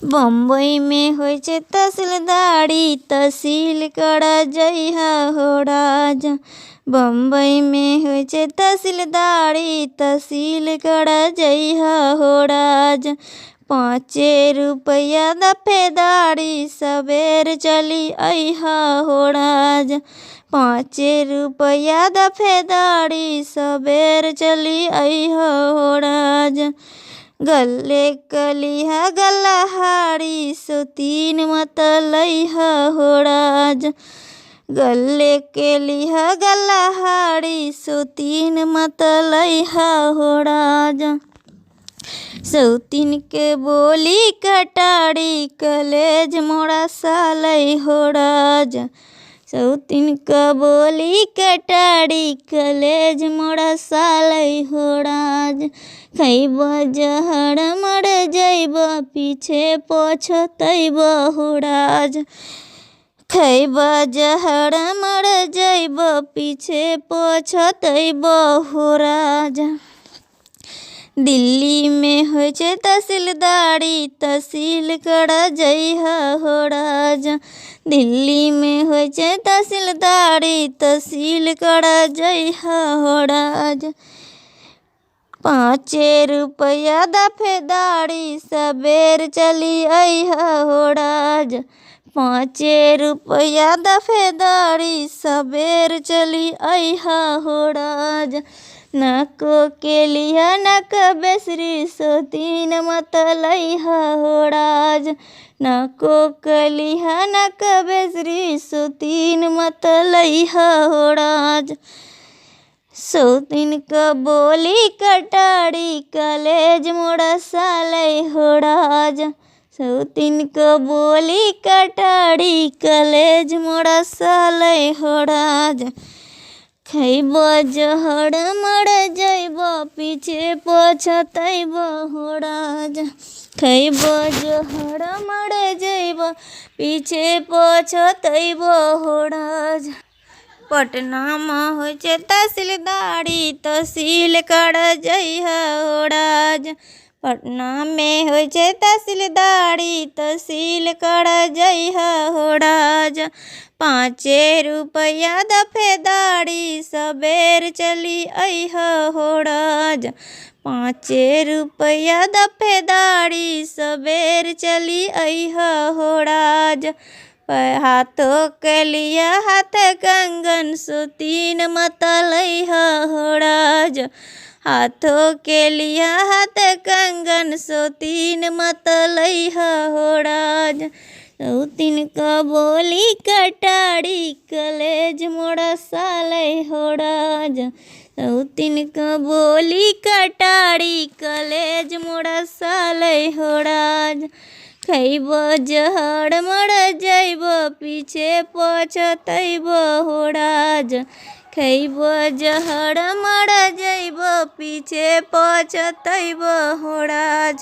बम्बई में होय छे तहसीलदारी, तहसील करा जइहा हो राजा। बम्बई में होय छे तहसीलदारी, तहसील करा जइहा हो राजा। 5 रुपया दफेदारी, सबेर चली अइहा हो राजा। 5 रुपया दफेदारी, सबेर चली अइहा हो राजा। गले कलिहा गल्लाहारी, सौतीन मत लइहा हो राजा। गले के लिहा गल्लाहारी, सौतीन मत लइहा हो राजा। सौतीन के बोली कटारी, कलेज मोड़ा सालै हो राजा। सौतीन का बोली कटारी, कलेज मोड़ा सालै हो राजा। खइबा जहर मर जइबा, पीछे पछतइबा हो राजा। खइबा जहर मर जइबा, पीछे पछतइबा हो राजा। दिल्ली में होय छे तहसीलदारी, तहसील करा जइहा हो राजा। दिल्ली में होय छे तहसीलदारी, तहसील करा जइहा हो राजा। 5 रुपया दफेदारी, सबेर चली अइहा हो राजा। 5 रुपया दफेदारी, सबेर चली अइहा हो राजा। नको के लिहा नक बेसरी, सौतीन मत लइहा हो राजा। नको के लिहा नक बेसरी, सौतीन मत लइहा हो राजा। सौतीन का बोली कटारी, कलेज मोड़ा सालै हो राजा। सौतीन का बोली कटारी, कलेज मोड़ा सालै हो राजा। खइबा जहर मर जइबा, पीछे पछतइबा हो राजा। खइबा जहर मर जइबा, पीछे पछतइबा हो राजा। पटना में होय छे तहसीलदारी, तहसील करा जइहा हो राजा। पटना में होय छे तहसीलदारी, तहसील करा जइहा हो राजा। 5 रुपया दफेदारी, सबेर चली अइहा हो राजा। 5 रुपया दफेदारी, सबेर चली अइहा हो राजा। हाथों के लिया हाथ कंगन, सौतीन मत लइहा हो राजा। हाथों के लिया हाथ कंगन, सौतीन मत लइहा हो राजा। सौतीन का बोली कटारी, कलेज मोड़ा सालै हो राजा। सौतीन का बोली कटारी, कलेज मोड़ा सालै हो राजा। खइबा जहर मर जइबा, पीछे पछतइबा हो राजा। खइबा जहर मर जइबा, पीछे पछतइबा हो राजा।